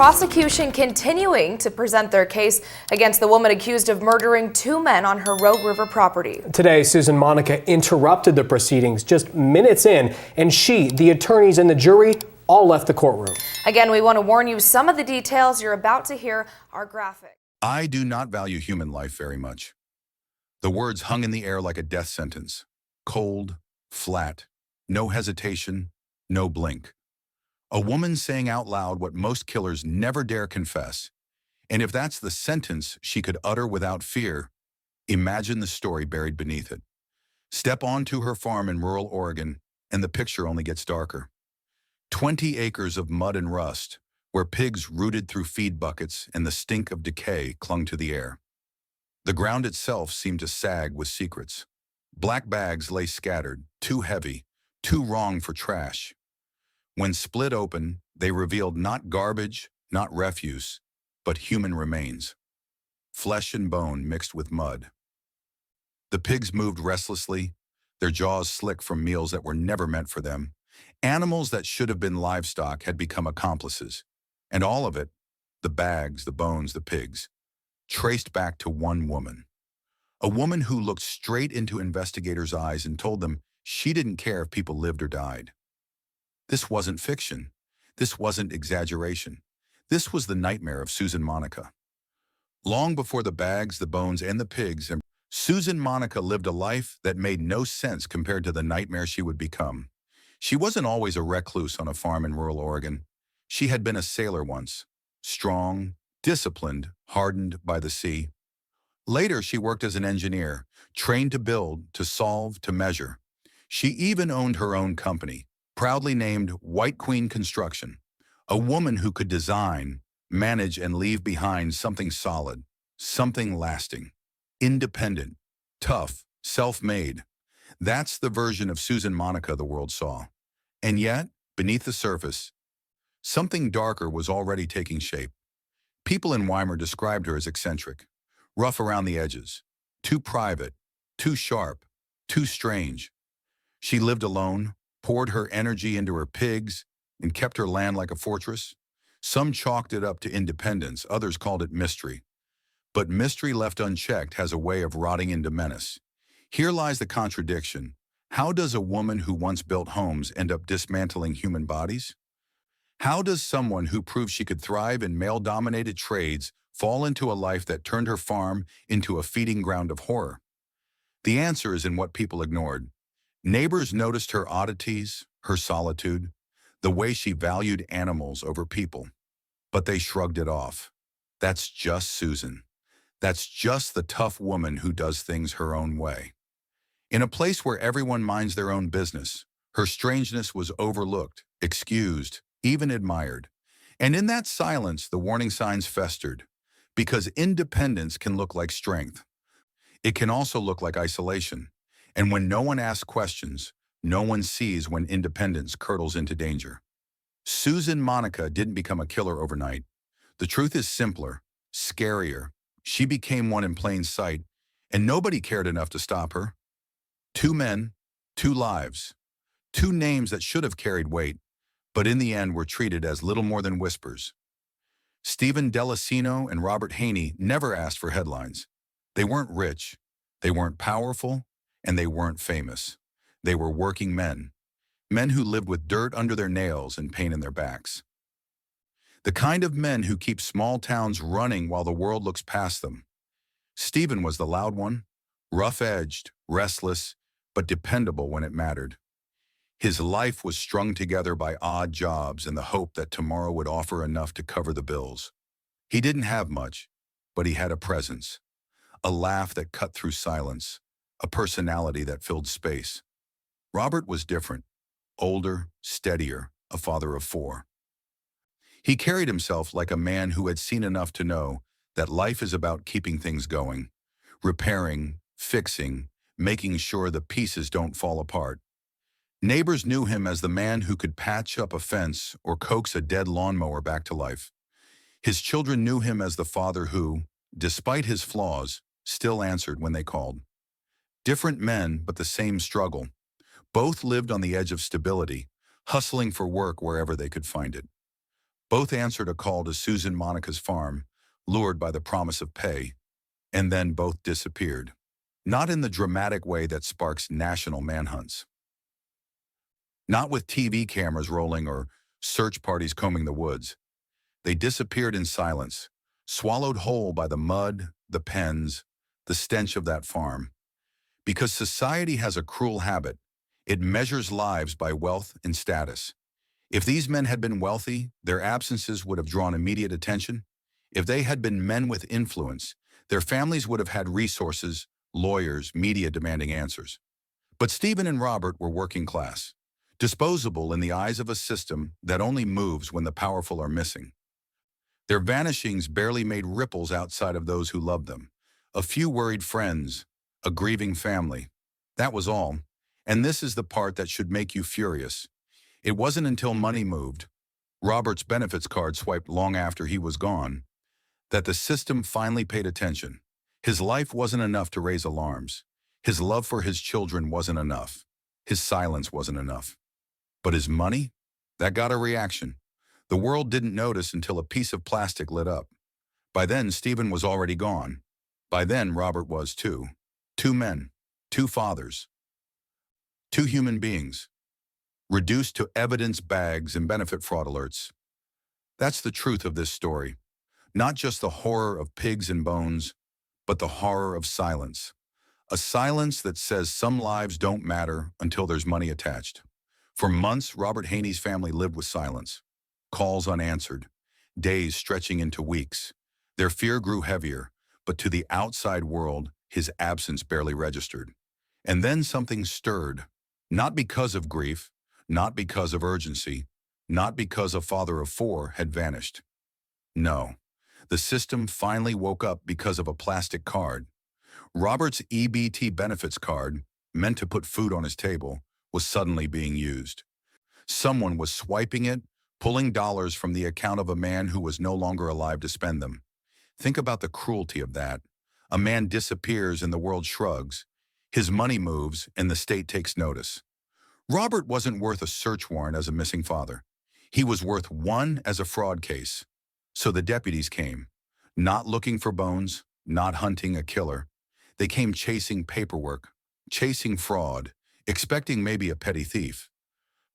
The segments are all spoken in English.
prosecution continuing to present their case against the woman accused of murdering two men on her Rogue River property. Today, Susan Monica interrupted the proceedings just minutes in, and she, the attorneys, and the jury all left the courtroom. Again, we want to warn you, some of the details you're about to hear are graphic. I do not value human life very much. The words hung in the air like a death sentence. Cold, flat, no hesitation, no blink. A woman saying out loud what most killers never dare confess. And if that's the sentence she could utter without fear, imagine the story buried beneath it. Step onto her farm in rural Oregon, and the picture only gets darker. 20 acres of mud and rust, where pigs rooted through feed buckets and the stink of decay clung to the air. The ground itself seemed to sag with secrets. Black bags lay scattered, too heavy, too wrong for trash. When split open, they revealed not garbage, not refuse, but human remains. Flesh and bone mixed with mud. The pigs moved restlessly, their jaws slick from meals that were never meant for them. Animals that should have been livestock had become accomplices. And all of it, the bags, the bones, the pigs, traced back to one woman. A woman who looked straight into investigators' eyes and told them she didn't care if people lived or died. This wasn't fiction. This wasn't exaggeration. This was the nightmare of Susan Monica. Long before the bags, the bones, and the pigs, Susan Monica lived a life that made no sense compared to the nightmare she would become. She wasn't always a recluse on a farm in rural Oregon. She had been a sailor once, strong, disciplined, hardened by the sea. Later, she worked as an engineer, trained to build, to solve, to measure. She even owned her own company, proudly named White Queen Construction, a woman who could design, manage, and leave behind something solid, something lasting, independent, tough, self-made. That's the version of Susan Monica the world saw. And yet, beneath the surface, something darker was already taking shape. People in Weimar described her as eccentric, rough around the edges, too private, too sharp, too strange. She lived alone, poured her energy into her pigs, and kept her land like a fortress. Some chalked it up to independence, others called it mystery. But mystery left unchecked has a way of rotting into menace. Here lies the contradiction. How does a woman who once built homes end up dismantling human bodies? How does someone who proved she could thrive in male-dominated trades fall into a life that turned her farm into a feeding ground of horror? The answer is in what people ignored. Neighbors noticed her oddities, her solitude, the way she valued animals over people. But they shrugged it off. That's just Susan. That's just the tough woman who does things her own way. In a place where everyone minds their own business, her strangeness was overlooked, excused, even admired. And in that silence, the warning signs festered. Because independence can look like strength. It can also look like isolation. And when no one asks questions, no one sees when independence curdles into danger. Susan Monica didn't become a killer overnight. The truth is simpler, scarier. She became one in plain sight, and nobody cared enough to stop her. Two men, two lives, two names that should have carried weight, but in the end were treated as little more than whispers. Stephen Delacino and Robert Haney never asked for headlines. They weren't rich, they weren't powerful, and they weren't famous. They were working men, men who lived with dirt under their nails and pain in their backs. The kind of men who keep small towns running while the world looks past them. Stephen was the loud one, rough-edged, restless, but dependable when it mattered. His life was strung together by odd jobs and the hope that tomorrow would offer enough to cover the bills. He didn't have much, but he had a presence, a laugh that cut through silence, a personality that filled space. Robert was different, older, steadier, a father of four. He carried himself like a man who had seen enough to know that life is about keeping things going, repairing, fixing, making sure the pieces don't fall apart. Neighbors knew him as the man who could patch up a fence or coax a dead lawnmower back to life. His children knew him as the father who, despite his flaws, still answered when they called. Different men, but the same struggle. Both lived on the edge of stability, hustling for work wherever they could find it. Both answered a call to Susan Monica's farm, lured by the promise of pay, and then both disappeared. Not in the dramatic way that sparks national manhunts. Not with TV cameras rolling or search parties combing the woods. They disappeared in silence, swallowed whole by the mud, the pens, the stench of that farm. Because society has a cruel habit. It measures lives by wealth and status. If these men had been wealthy, their absences would have drawn immediate attention. If they had been men with influence, their families would have had resources, lawyers, media demanding answers. But Stephen and Robert were working class, disposable in the eyes of a system that only moves when the powerful are missing. Their vanishings barely made ripples outside of those who loved them. A few worried friends, a grieving family. That was all. And this is the part that should make you furious. It wasn't until money moved, Robert's benefits card swiped long after he was gone, that the system finally paid attention. His life wasn't enough to raise alarms. His love for his children wasn't enough. His silence wasn't enough. But his money? That got a reaction. The world didn't notice until a piece of plastic lit up. By then, Stephen was already gone. By then, Robert was too. 2 men, 2 fathers, 2 human beings, reduced to evidence bags and benefit fraud alerts. That's the truth of this story. Not just the horror of pigs and bones, but the horror of silence. A silence that says some lives don't matter until there's money attached. For months, Robert Haney's family lived with silence. Calls unanswered, days stretching into weeks. Their fear grew heavier, but to the outside world, his absence barely registered. And then something stirred, not because of grief, not because of urgency, not because a father of 4 had vanished. No, the system finally woke up because of a plastic card. Robert's EBT benefits card, meant to put food on his table, was suddenly being used. Someone was swiping it, pulling dollars from the account of a man who was no longer alive to spend them. Think about the cruelty of that. A man disappears and the world shrugs. His money moves and the state takes notice. Robert wasn't worth a search warrant as a missing father. He was worth 1 as a fraud case. So the deputies came, not looking for bones, not hunting a killer. They came chasing paperwork, chasing fraud, expecting maybe a petty thief.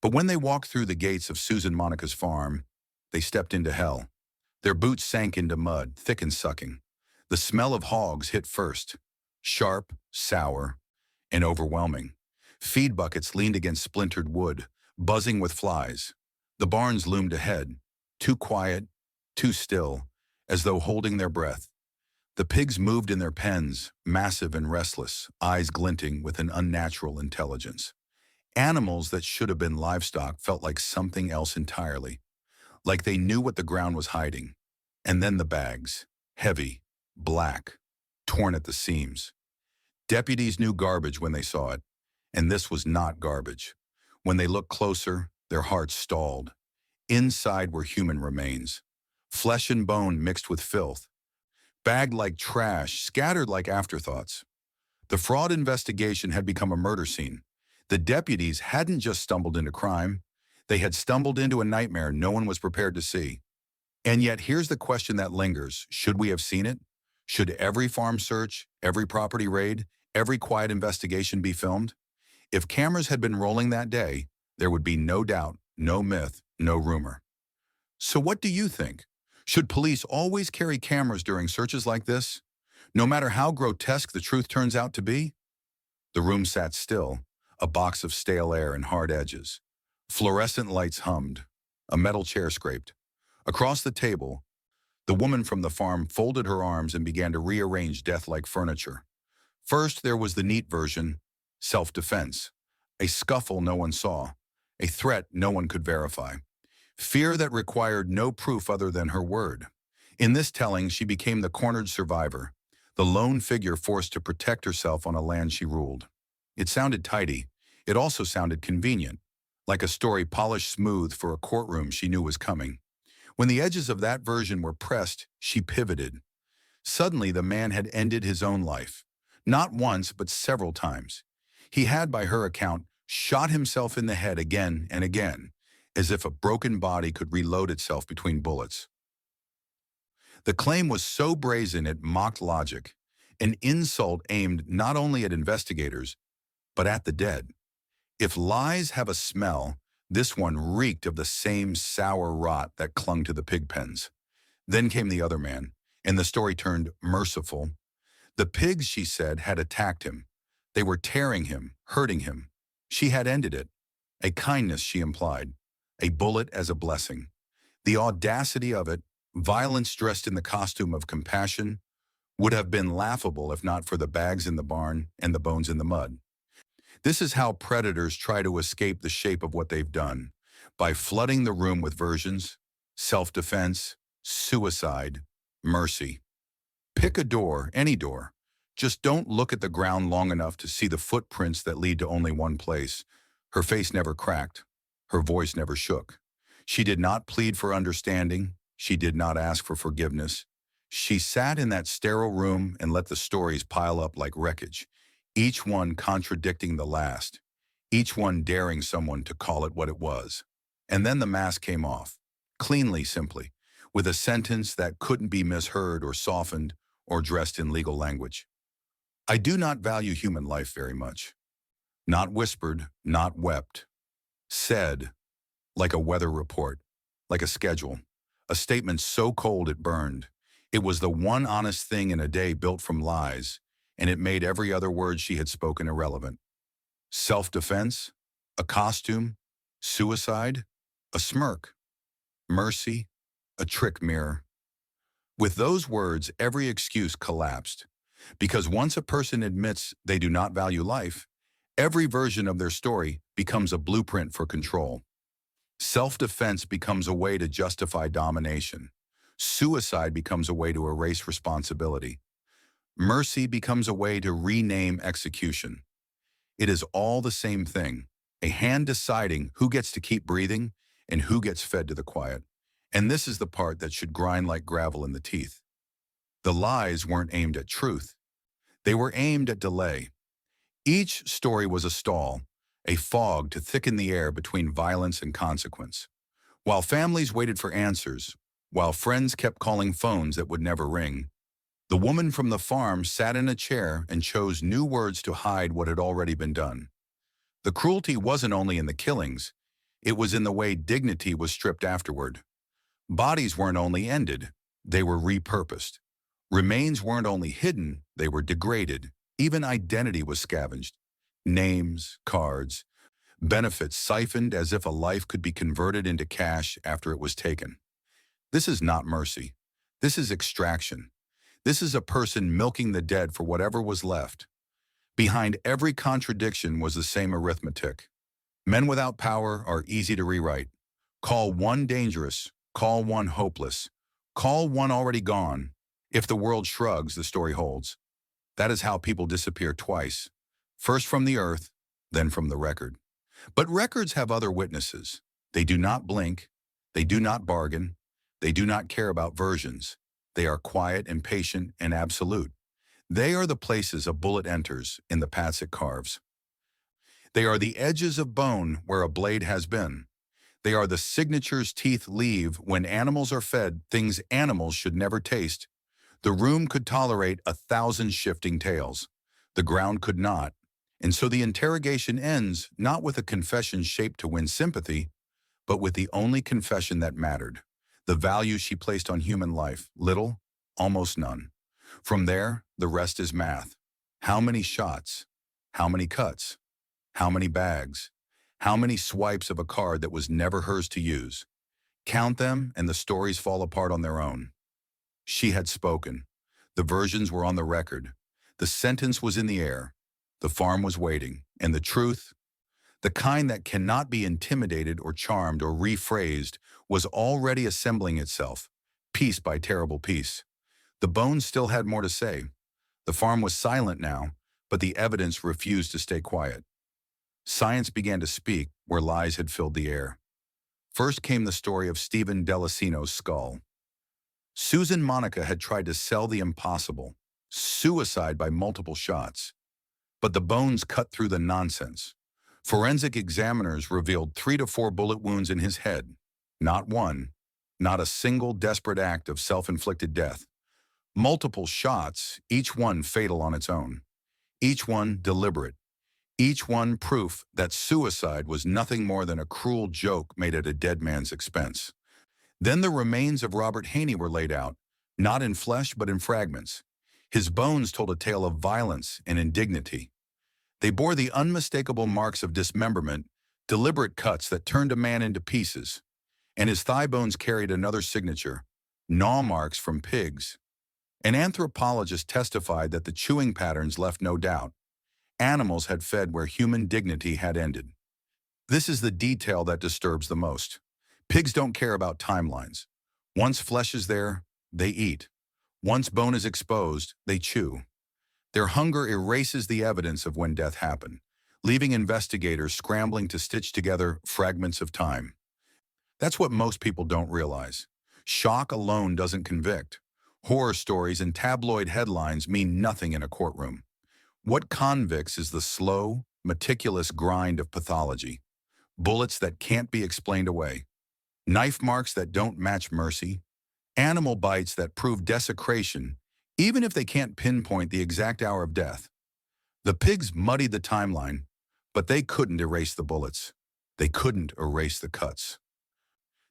But when they walked through the gates of Susan Monica's farm, they stepped into hell. Their boots sank into mud, thick and sucking. The smell of hogs hit first, sharp, sour, and overwhelming. Feed buckets leaned against splintered wood, buzzing with flies. The barns loomed ahead, too quiet, too still, as though holding their breath. The pigs moved in their pens, massive and restless, eyes glinting with an unnatural intelligence. Animals that should have been livestock felt like something else entirely, like they knew what the ground was hiding. And then the bags, heavy, black, torn at the seams. Deputies knew garbage when they saw it, and this was not garbage. When they looked closer, their hearts stalled. Inside were human remains, flesh and bone mixed with filth, bagged like trash, scattered like afterthoughts. The fraud investigation had become a murder scene. The deputies hadn't just stumbled into crime. They had stumbled into a nightmare no one was prepared to see. And yet here's the question that lingers. Should we have seen it? Should every farm search, every property raid, every quiet investigation be filmed? If cameras had been rolling that day, there would be no doubt, no myth, no rumor. So what do you think? Should police always carry cameras during searches like this, no matter how grotesque the truth turns out to be? The room sat still, a box of stale air and hard edges. Fluorescent lights hummed. A metal chair scraped. Across the table, the woman from the farm folded her arms and began to rearrange death-like furniture. First, there was the neat version, self-defense. A scuffle no one saw. A threat no one could verify. Fear that required no proof other than her word. In this telling, she became the cornered survivor, the lone figure forced to protect herself on a land she ruled. It sounded tidy. It also sounded convenient, like a story polished smooth for a courtroom she knew was coming. When the edges of that version were pressed, she pivoted. Suddenly, the man had ended his own life. Not once, but several times. He had, by her account, shot himself in the head again and again. as if a broken body could reload itself between bullets. The claim was so brazen it mocked logic, an insult aimed not only at investigators, but at the dead. If lies have a smell, this one reeked of the same sour rot that clung to the pig pens. Then came the other man, and the story turned merciful. The pigs, she said, had attacked him. They were tearing him, hurting him. She had ended it. A kindness, she implied. A bullet as a blessing. The audacity of it, violence dressed in the costume of compassion, would have been laughable if not for the bags in the barn and the bones in the mud. This is how predators try to escape the shape of what they've done, by flooding the room with versions, self-defense, suicide, mercy. Pick a door, any door. Just don't look at the ground long enough to see the footprints that lead to only one place. Her face never cracked. Her voice never shook. She did not plead for understanding. She did not ask for forgiveness. She sat in that sterile room and let the stories pile up like wreckage, each one contradicting the last, each one daring someone to call it what it was. And then the mask came off, cleanly, simply, with a sentence that couldn't be misheard or softened or dressed in legal language. I do not value human life very much. Not whispered, not wept. Said, like a weather report, like a schedule, a statement so cold it burned. It was the one honest thing in a day built from lies, and it made every other word she had spoken irrelevant. Self-defense, a costume, suicide, a smirk, mercy, a trick mirror. With those words, every excuse collapsed, because once a person admits they do not value life, every version of their story becomes a blueprint for control. Self-defense becomes a way to justify domination. Suicide becomes a way to erase responsibility. Mercy becomes a way to rename execution. It is all the same thing, a hand deciding who gets to keep breathing and who gets fed to the quiet. And this is the part that should grind like gravel in the teeth. The lies weren't aimed at truth. They were aimed at delay. Each story was a stall, a fog to thicken the air between violence and consequence. While families waited for answers, while friends kept calling phones that would never ring, the woman from the farm sat in a chair and chose new words to hide what had already been done. The cruelty wasn't only in the killings, it was in the way dignity was stripped afterward. Bodies weren't only ended, they were repurposed. Remains weren't only hidden, they were degraded. Even identity was scavenged. Names, cards, benefits siphoned as if a life could be converted into cash after it was taken. This is not mercy. This is extraction. This is a person milking the dead for whatever was left. Behind every contradiction was the same arithmetic. Men without power are easy to rewrite. Call one dangerous, call one hopeless, call one already gone. If the world shrugs, the story holds. That is how people disappear twice. First from the earth, then from the record. But records have other witnesses. They do not blink. They do not bargain. They do not care about versions. They are quiet and patient and absolute. They are the places a bullet enters in the paths it carves. They are the edges of bone where a blade has been. They are the signatures teeth leave when animals are fed things animals should never taste. The room could tolerate 1,000 shifting tales. The ground could not. And so the interrogation ends not with a confession shaped to win sympathy, but with the only confession that mattered. The value she placed on human life, little, almost none. From there, the rest is math. How many shots? How many cuts? How many bags? How many swipes of a card that was never hers to use? Count them and the stories fall apart on their own. She had spoken. The versions were on the record. The sentence was in the air. The farm was waiting. And the truth, the kind that cannot be intimidated or charmed or rephrased, was already assembling itself, piece by terrible piece. The bones still had more to say. The farm was silent now, but the evidence refused to stay quiet. Science began to speak where lies had filled the air. First came the story of Stephen Delacino's skull. Susan Monica had tried to sell the impossible, suicide by multiple shots. But the bones cut through the nonsense. Forensic examiners revealed 3 to 4 bullet wounds in his head. Not one, not a single desperate act of self-inflicted death. Multiple shots, each one fatal on its own. Each one deliberate. Each one proof that suicide was nothing more than a cruel joke made at a dead man's expense. Then the remains of Robert Haney were laid out, not in flesh but in fragments. His bones told a tale of violence and indignity. They bore the unmistakable marks of dismemberment, deliberate cuts that turned a man into pieces. And his thigh bones carried another signature, gnaw marks from pigs. An anthropologist testified that the chewing patterns left no doubt. Animals had fed where human dignity had ended. This is the detail that disturbs the most. Pigs don't care about timelines. Once flesh is there, they eat. Once bone is exposed, they chew. Their hunger erases the evidence of when death happened, leaving investigators scrambling to stitch together fragments of time. That's what most people don't realize. Shock alone doesn't convict. Horror stories and tabloid headlines mean nothing in a courtroom. What convicts is the slow, meticulous grind of pathology. Bullets that can't be explained away. Knife marks that don't match mercy. Animal bites that prove desecration, even if they can't pinpoint the exact hour of death. The pigs muddied the timeline, but they couldn't erase the bullets. They couldn't erase the cuts.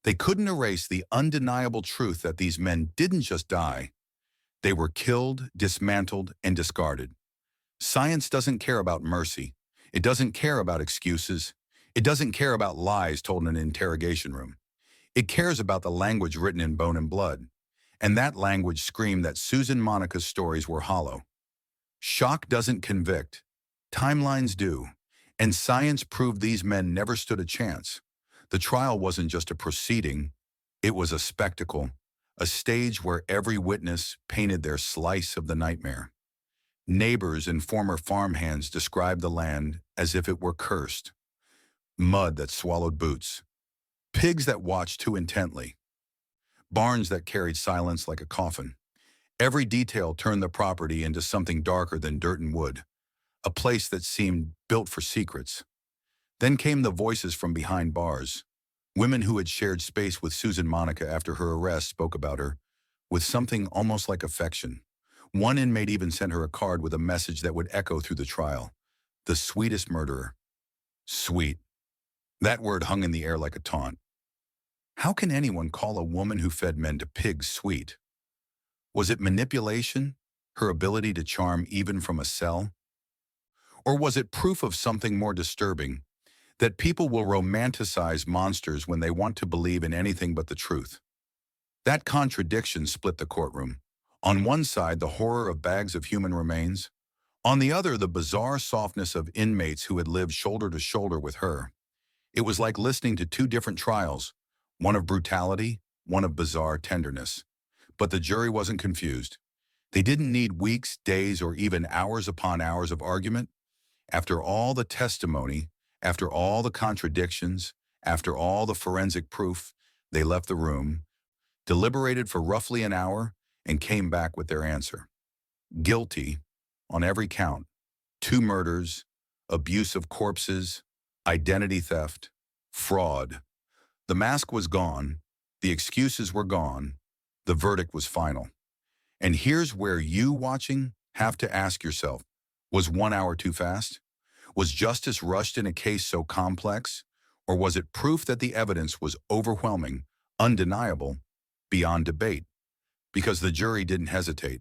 They couldn't erase the undeniable truth that these men didn't just die. They were killed, dismantled, and discarded. Science doesn't care about mercy. It doesn't care about excuses. It doesn't care about lies told in an interrogation room. It cares about the language written in bone and blood. And that language screamed that Susan Monica's stories were hollow. Shock doesn't convict. Timelines do. And science proved these men never stood a chance. The trial wasn't just a proceeding. It was a spectacle, a stage where every witness painted their slice of the nightmare. Neighbors and former farmhands described the land as if it were cursed. Mud that swallowed boots. Pigs that watched too intently. Barns that carried silence like a coffin. Every detail turned the property into something darker than dirt and wood, a place that seemed built for secrets. Then came the voices from behind bars. Women who had shared space with Susan Monica after her arrest spoke about her with something almost like affection. One inmate even sent her a card with a message that would echo through the trial. The sweetest murderer. Sweet. That word hung in the air like a taunt. How can anyone call a woman who fed men to pigs sweet? Was it manipulation, her ability to charm even from a cell? Or was it proof of something more disturbing, that people will romanticize monsters when they want to believe in anything but the truth? That contradiction split the courtroom. On one side, the horror of bags of human remains. On the other, the bizarre softness of inmates who had lived shoulder to shoulder with her. It was like listening to two different trials, one of brutality, one of bizarre tenderness. But the jury wasn't confused. They didn't need weeks, days, or even hours upon hours of argument. After all the testimony, after all the contradictions, after all the forensic proof, they left the room, deliberated for roughly an hour, and came back with their answer. Guilty on every count. 2 murders, abuse of corpses, identity theft, fraud. The mask was gone, the excuses were gone, the verdict was final. And here's where you watching have to ask yourself, was 1 hour too fast? Was justice rushed in a case so complex? Or was it proof that the evidence was overwhelming, undeniable, beyond debate? Because the jury didn't hesitate.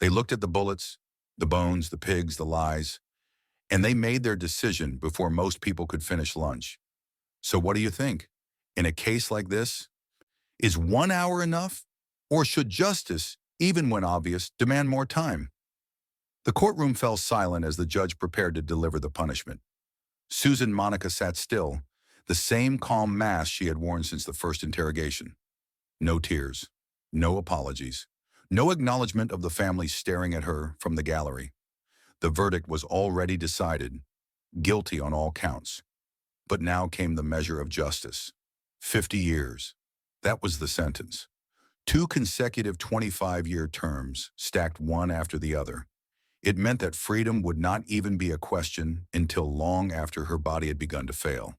They looked at the bullets, the bones, the pigs, the lies, and they made their decision before most people could finish lunch. So what do you think? In a case like this, is 1 hour enough? Or should justice, even when obvious, demand more time? The courtroom fell silent as the judge prepared to deliver the punishment. Susan Monica sat still, the same calm mask she had worn since the first interrogation. No tears, no apologies, no acknowledgement of the family staring at her from the gallery. The verdict was already decided, guilty on all counts. But now came the measure of justice. 50 years. That was the sentence. 2 consecutive 25-year terms, stacked one after the other. It meant that freedom would not even be a question until long after her body had begun to fail.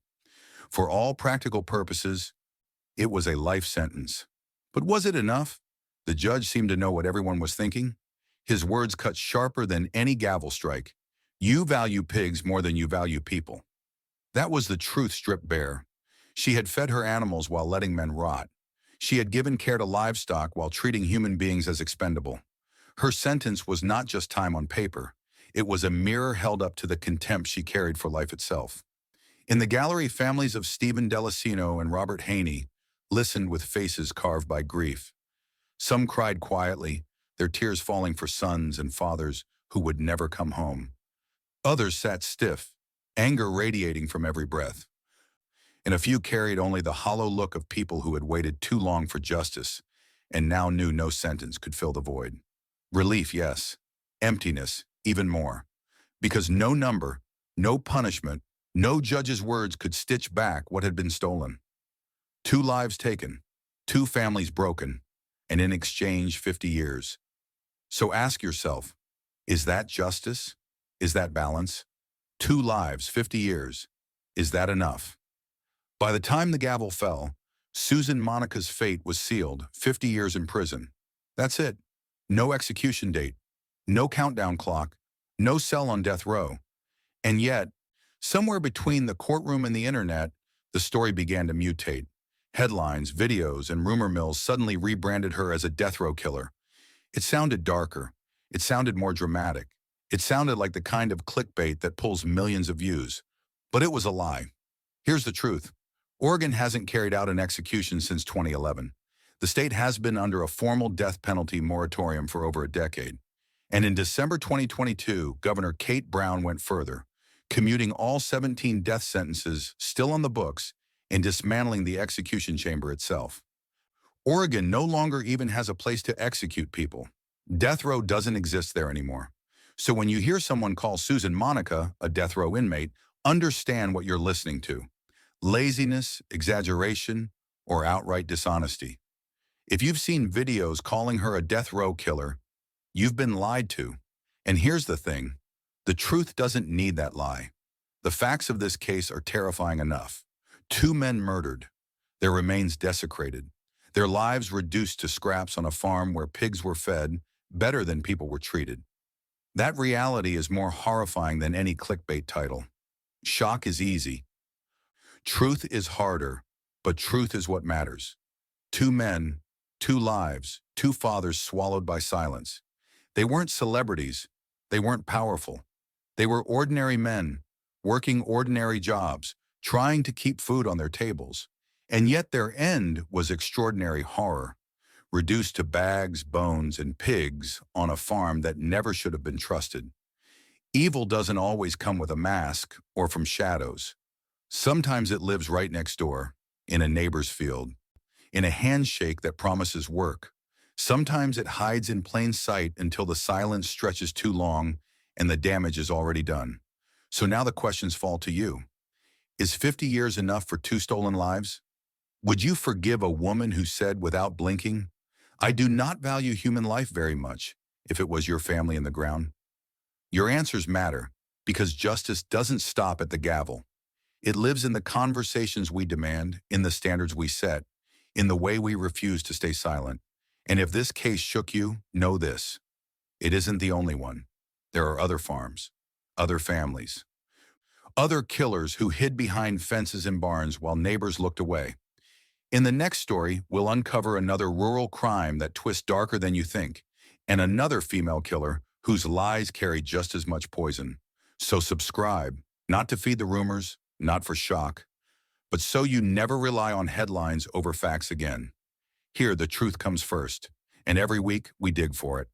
For all practical purposes, it was a life sentence. But was it enough? The judge seemed to know what everyone was thinking. His words cut sharper than any gavel strike. You value pigs more than you value people. That was the truth stripped bare. She had fed her animals while letting men rot. She had given care to livestock while treating human beings as expendable. Her sentence was not just time on paper. It was a mirror held up to the contempt she carried for life itself. In the gallery, families of Stephen Delacino and Robert Haney listened with faces carved by grief. Some cried quietly, their tears falling for sons and fathers who would never come home. Others sat stiff, anger radiating from every breath. And a few carried only the hollow look of people who had waited too long for justice and now knew no sentence could fill the void. Relief, yes. Emptiness, even more. Because no number, no punishment, no judge's words could stitch back what had been stolen. 2 lives taken, 2 families broken, and in exchange 50 years. So ask yourself, is that justice? Is that balance? 2 lives, 50 years. Is that enough? By the time the gavel fell, Susan Monica's fate was sealed, 50 years in prison. That's it. No execution date, no countdown clock, no cell on death row. And yet, somewhere between the courtroom and the internet, the story began to mutate. Headlines, videos, and rumor mills suddenly rebranded her as a death row killer. It sounded darker. It sounded more dramatic. It sounded like the kind of clickbait that pulls millions of views. But it was a lie. Here's the truth. Oregon hasn't carried out an execution since 2011. The state has been under a formal death penalty moratorium for over a decade. And in December 2022, Governor Kate Brown went further, commuting all 17 death sentences still on the books and dismantling the execution chamber itself. Oregon no longer even has a place to execute people. Death row doesn't exist there anymore. So when you hear someone call Susan Monica a death row inmate, understand what you're listening to. Laziness, exaggeration, or outright dishonesty. If you've seen videos calling her a death row killer, you've been lied to. And here's the thing, the truth doesn't need that lie. The facts of this case are terrifying enough. 2 men murdered, their remains desecrated, their lives reduced to scraps on a farm where pigs were fed better than people were treated. That reality is more horrifying than any clickbait title. Shock is easy. Truth is harder, but truth is what matters. 2 men, 2 lives, 2 fathers swallowed by silence. They weren't celebrities. They weren't powerful. They were ordinary men, working ordinary jobs, trying to keep food on their tables. And yet their end was extraordinary horror, reduced to bags, bones, and pigs on a farm that never should have been trusted. Evil doesn't always come with a mask or from shadows. Sometimes it lives right next door, in a neighbor's field, in a handshake that promises work. Sometimes it hides in plain sight until the silence stretches too long and the damage is already done. So now the questions fall to you. Is 50 years enough for 2 stolen lives? Would you forgive a woman who said without blinking, "I do not value human life very much," if it was your family in the ground? Your answers matter, because justice doesn't stop at the gavel. It lives in the conversations we demand, in the standards we set, in the way we refuse to stay silent. And if this case shook you, know this. It isn't the only one. There are other farms, other families, other killers who hid behind fences and barns while neighbors looked away. In the next story, we'll uncover another rural crime that twists darker than you think, and another female killer whose lies carry just as much poison. So subscribe, not to feed the rumors, not for shock, but so you never rely on headlines over facts again. Here, the truth comes first, and every week we dig for it.